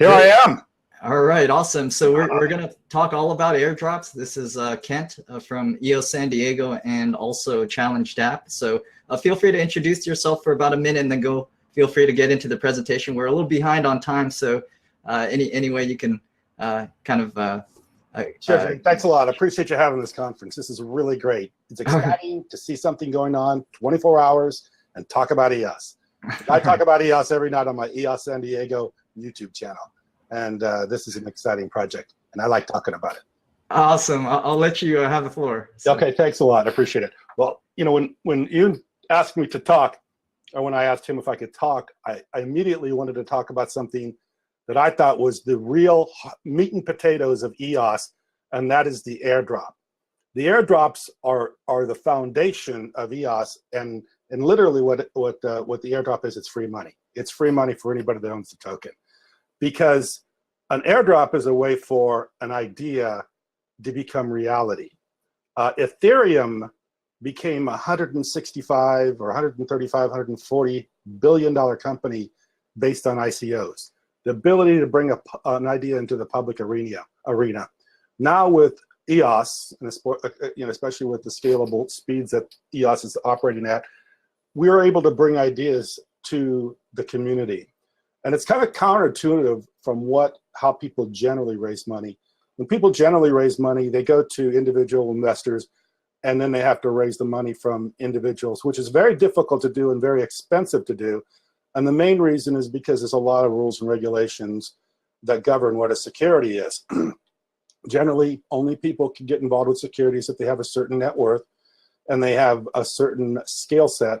Here I am. All right, awesome. So we're going to talk all about airdrops. This is Kent from EOS San Diego and also ChallengeDAPP. So feel free to introduce yourself for about a minute and then feel free to get into the presentation. We're a little behind on time, so any way you can Sure, thanks a lot. I appreciate you having this conference. This is really great. It's exciting to see something going on 24 hours and talk about EOS. I talk about EOS every night on my EOS San Diego YouTube channel. And this is an exciting project, and I like talking about it. Awesome. I'll let you have the floor. So. Okay, thanks a lot. I appreciate it. Well, you know, when you asked me to talk, or when I asked him if I could talk, I immediately wanted to talk about something that I thought was the real meat and potatoes of EOS, and that is the airdrop. The airdrops are the foundation of EOS, and literally what the airdrop is, it's free money. It's free money for anybody that owns the token. Because an airdrop is a way for an idea to become reality. Ethereum became a $165 or $135, $140 billion company based on ICOs. The ability to bring an idea into the public arena. Now with EOS, and especially with the scalable speeds that EOS is operating at, we are able to bring ideas to the community. And it's kind of counterintuitive from how people generally raise money. When people generally raise money, they go to individual investors, and then they have to raise the money from individuals, which is very difficult to do and very expensive to do. And the main reason is because there's a lot of rules and regulations that govern what a security is. Generally, only people can get involved with securities if they have a certain net worth and they have a certain scale set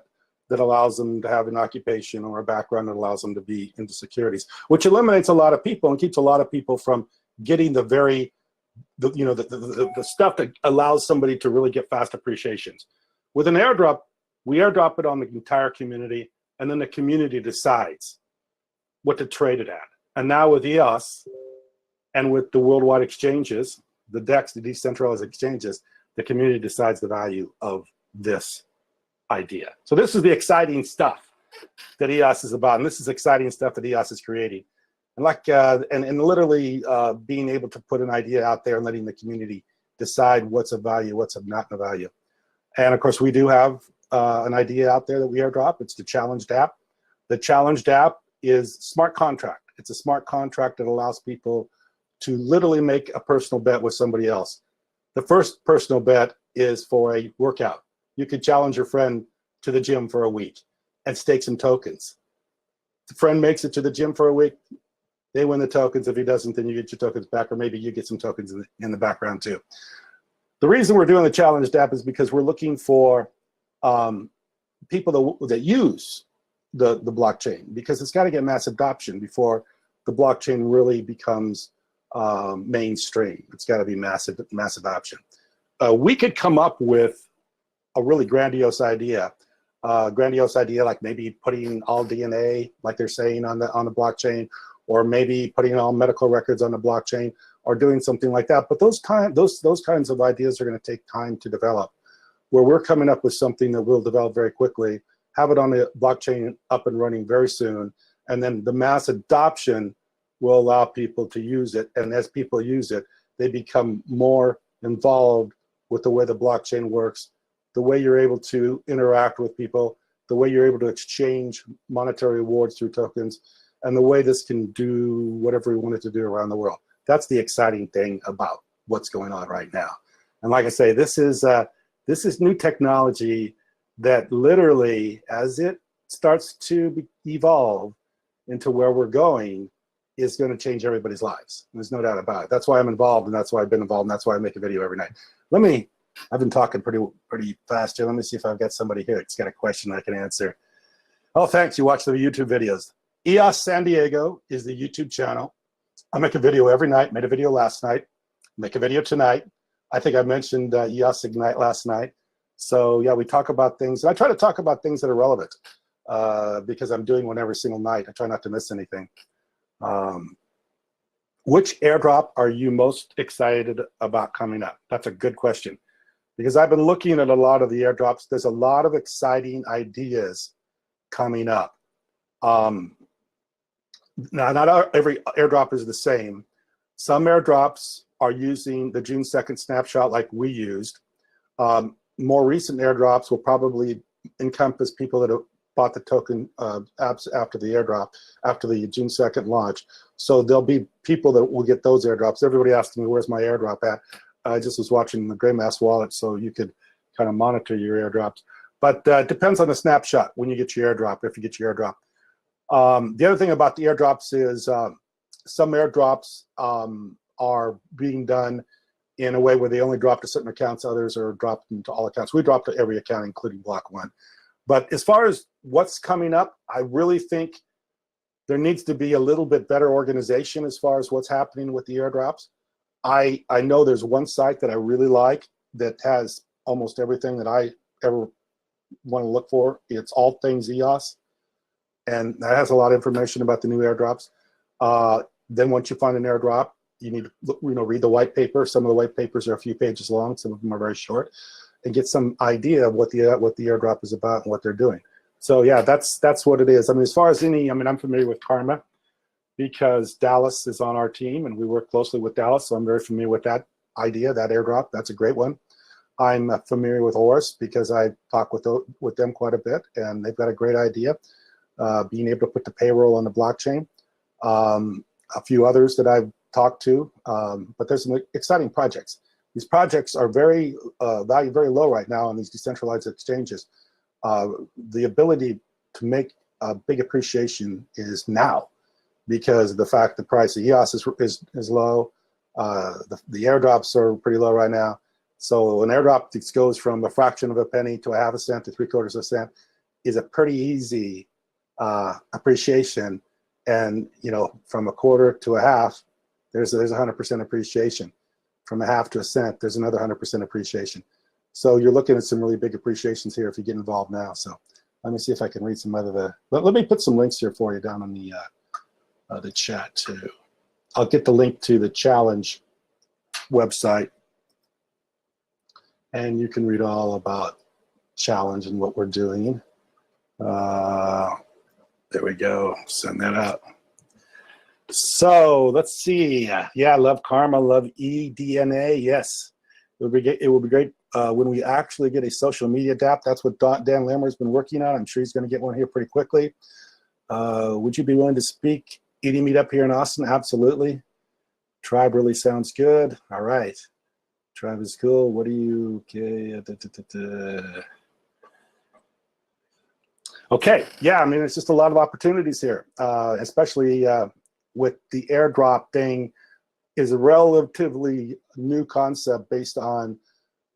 that allows them to have an occupation or a background that allows them to be into securities, which eliminates a lot of people and keeps a lot of people from getting the stuff that allows somebody to really get fast appreciations. With an airdrop, we airdrop it on the entire community, and then the community decides what to trade it at. And now with EOS and with the worldwide exchanges, the DEX, the decentralized exchanges, the community decides the value of this idea. So this is the exciting stuff that EOS is about, and this is exciting stuff that EOS is creating. And and literally being able to put an idea out there and letting the community decide what's of value, what's of not of value. And of course, we do have an idea out there that we airdrop. It's the ChallengeDAPP. The ChallengeDAPP is smart contract. It's a smart contract that allows people to literally make a personal bet with somebody else. The first personal bet is for a workout. You could challenge your friend to the gym for a week and stake some tokens. The friend makes it to the gym for a week, they win the tokens. If he doesn't, then you get your tokens back, or maybe you get some tokens in the background too. The reason we're doing the ChallengeDAPP is because we're looking for people that use the blockchain, because it's got to get mass adoption before the blockchain really becomes mainstream. It's got to be mass adoption. We could come up with a really grandiose idea like maybe putting all DNA, like they're saying on the blockchain, or maybe putting all medical records on the blockchain, or doing something like that. But those kinds of ideas are going to take time to develop. Where we're coming up with something that we'll develop very quickly, have it on the blockchain up and running very soon, and then the mass adoption will allow people to use it. And as people use it, they become more involved with the way the blockchain works, the way you're able to interact with people, the way you're able to exchange monetary rewards through tokens, and the way this can do whatever we want it to do around the world. That's the exciting thing about what's going on right now. And like I say, this is new technology that literally, as it starts to evolve into where we're going, is going to change everybody's lives. There's no doubt about it. That's why I'm involved, and that's why I've been involved, and that's why I make a video every night. I've been talking pretty fast here. Let me see if I've got somebody here that's got a question I can answer. Oh, thanks. You watch the YouTube videos. EOS San Diego is the YouTube channel. I make a video every night. Made a video last night. Make a video tonight. I think I mentioned EOS Ignite last night. So yeah, we talk about things. And I try to talk about things that are relevant because I'm doing one every single night. I try not to miss anything. Which airdrop are you most excited about coming up? That's a good question, because I've been looking at a lot of the airdrops. There's a lot of exciting ideas coming up. Now, not every airdrop is the same. Some airdrops are using the June 2nd snapshot like we used. More recent airdrops will probably encompass people that have bought the token apps after the airdrop, after the June 2nd launch. So there'll be people that will get those airdrops. Everybody asked me, where's my airdrop at? I just was watching the GrayMass wallet so you could kind of monitor your airdrops. But it depends on the snapshot when you get your airdrop, if you get your airdrop. The other thing about the airdrops is some airdrops are being done in a way where they only drop to certain accounts, others are dropped into all accounts. We drop to every account, including Block 1. But as far as what's coming up, I really think there needs to be a little bit better organization as far as what's happening with the airdrops. I know there's one site that I really like that has almost everything that I ever want to look for. It's All Things EOS, and that has a lot of information about the new airdrops. Then once you find an airdrop, you need to read the white paper. Some of the white papers are a few pages long, some of them are very short, and get some idea of what the airdrop is about and what they're doing. So yeah, that's what it is. I mean, as far as I'm familiar with Karma because Dallas is on our team and we work closely with Dallas, so I'm very familiar with that idea, that airdrop. That's a great one. I'm familiar with EOS because I talk with them quite a bit, and they've got a great idea, being able to put the payroll on the blockchain. A few others that I've talked to, but there's some exciting projects. These projects are very valued very low right now on these decentralized exchanges. The ability to make a big appreciation is now because of the fact the price of EOS is low. The airdrops are pretty low right now. So an airdrop that goes from a fraction of a penny to a half a cent to 3/4 of a cent is a pretty easy appreciation. And from a quarter to a half, there's 100% appreciation. From a half to a cent, there's another 100% appreciation. So you're looking at some really big appreciations here if you get involved now. So let me see if I can read some other let me put some links here for you down on the chat too. I'll get the link to the challenge website, and you can read all about challenge and what we're doing. There we go. Send that out. So let's see. Yeah, love Karma, love eDNA. Yes, it will be great when we actually get a social media DApp. That's what Dan Lammer's been working on. I'm sure he's going to get one here pretty quickly. Would you be willing to speak ED Meetup here in Austin? Absolutely. Tribe really sounds good. All right. Tribe is cool. What do you get? Okay. Yeah, I mean, it's just a lot of opportunities here, especially with the airdrop thing is a relatively new concept based on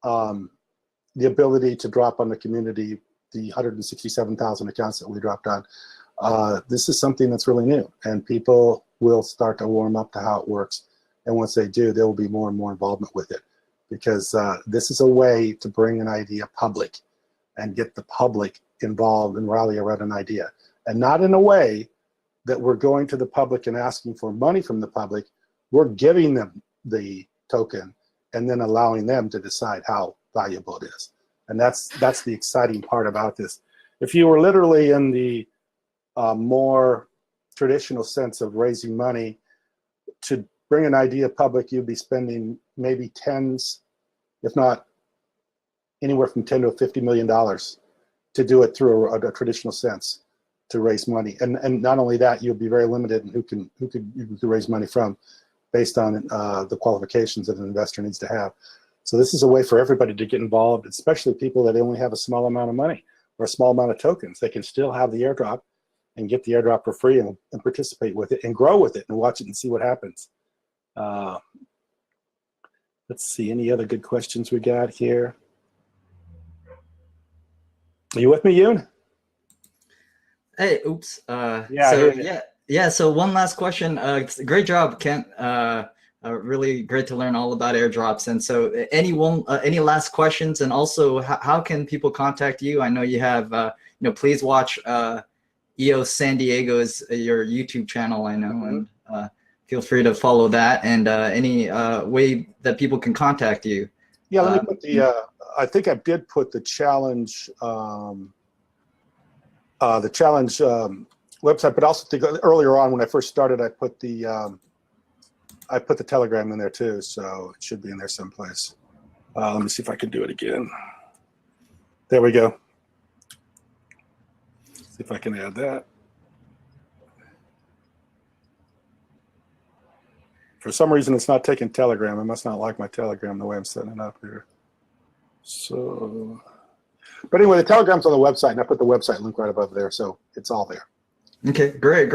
the ability to drop on the community, the 167,000 accounts that we dropped on. This is something that's really new, and people will start to warm up to how it works. And once they do, there will be more and more involvement with it, because this is a way to bring an idea public and get the public involved and rally around an idea, and not in a way that we're going to the public and asking for money from the public. We're giving them the token and then allowing them to decide how valuable it is. And that's the exciting part about this. If you were literally in the more traditional sense of raising money to bring an idea public, you'd be spending maybe tens, if not anywhere from $10 to $50 million to do it through a traditional sense, to raise money. And not only that, you'll be very limited in who you can raise money from, based on the qualifications that an investor needs to have. So this is a way for everybody to get involved, especially people that only have a small amount of money or a small amount of tokens. They can still have the airdrop and get the airdrop for free and participate with it and grow with it and watch it and see what happens. Let's see, any other good questions we got here? Are you with me, Yoon? Hey, oops. Yeah. So one last question. Great job, Kent. Really great to learn all about airdrops. And so, any last questions? And also, how can people contact you? I know you have. Please watch EOS San Diego's your YouTube channel. I know, and feel free to follow that. And any way that people can contact you. Yeah, let me put the. I think I did put the challenge. website, but also think earlier on when I first started, I put the Telegram in there too, so it should be in there someplace. Let me see if I can do it again. There we go. See if I can add that. For some reason, it's not taking Telegram. I must not like my Telegram the way I'm setting it up here. So, but anyway, the Telegram's on the website, and I put the website link right above there, so it's all there. Okay, great.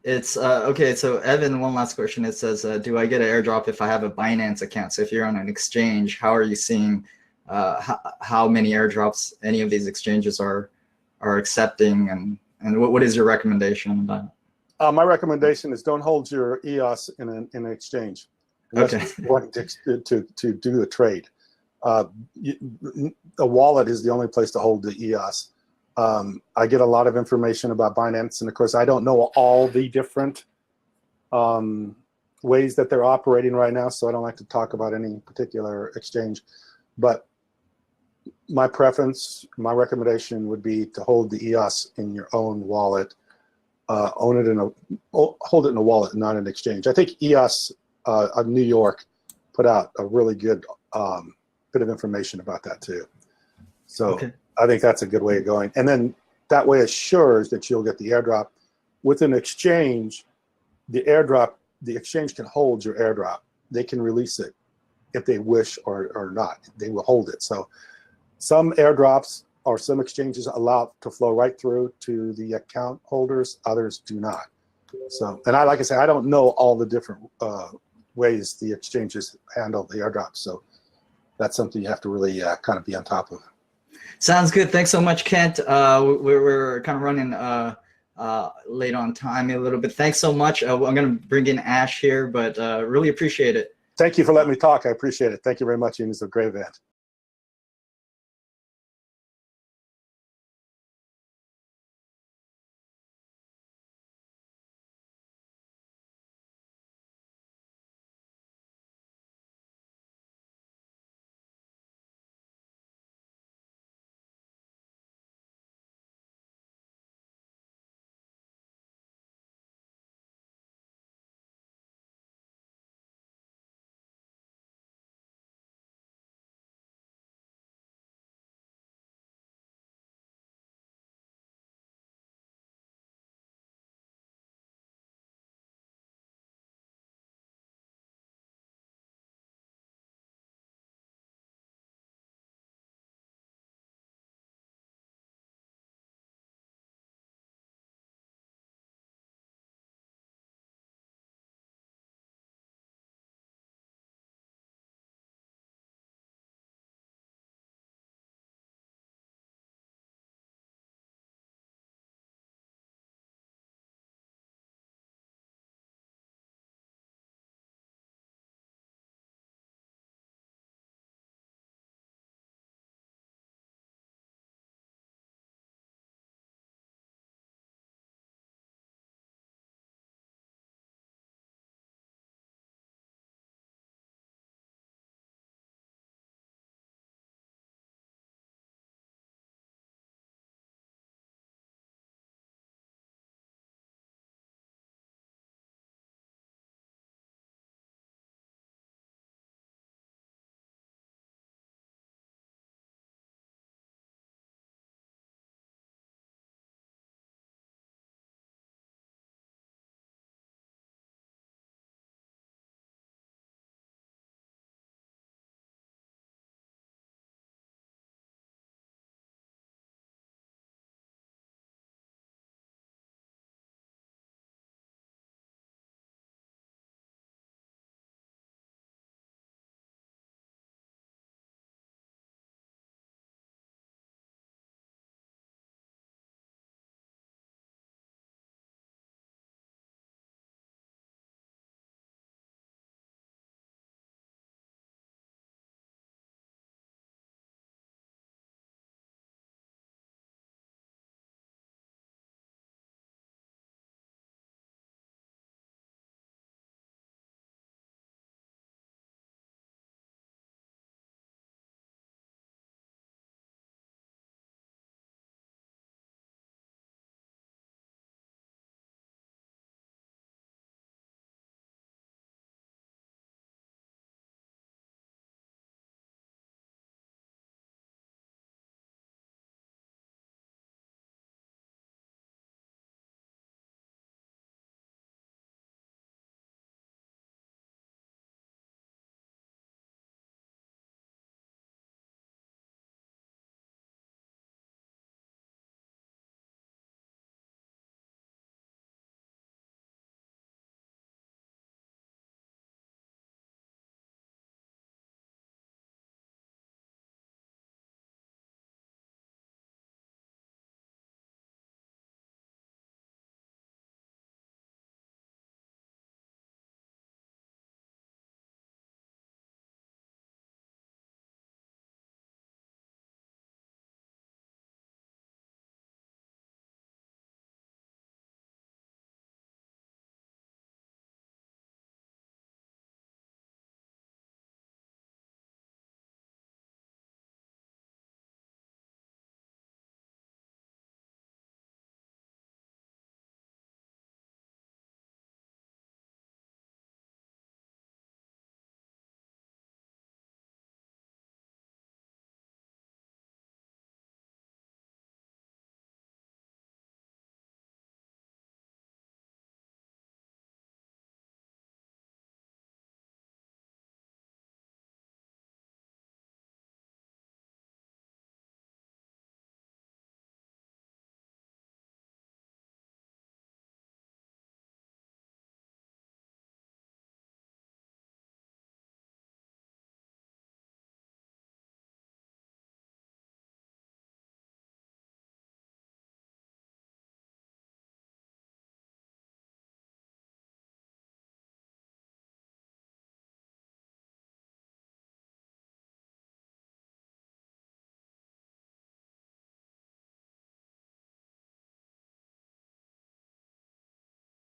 It's okay. So Evan, one last question. It says, do I get an airdrop if I have a Binance account? So if you're on an exchange, how are you seeing how many airdrops any of these exchanges are accepting, and what is your recommendation on that? My recommendation is don't hold your EOS in an exchange unless you're wanting to do a trade. A wallet is the only place to hold the EOS. I get a lot of information about Binance, and of course, I don't know all the different ways that they're operating right now, so I don't like to talk about any particular exchange. But my preference, my recommendation would be to hold the EOS in your own wallet. Hold it in a wallet, not an exchange. I think EOS of New York put out a really good bit of information about that too. So okay. I think that's a good way of going. And then that way assures that you'll get the airdrop. With an exchange, the exchange can hold your airdrop. They can release it if they wish or not. They will hold it. So some airdrops or some exchanges allow it to flow right through to the account holders, others do not. So, and like I say, I don't know all the different ways the exchanges handle the airdrops. So that's something you have to really kind of be on top of. Sounds good. Thanks so much, Kent. We're kind of running late on time a little bit. Thanks so much. I'm going to bring in Ash here, but really appreciate it. Thank you for letting me talk. I appreciate it. Thank you very much, Ian. It's a great event.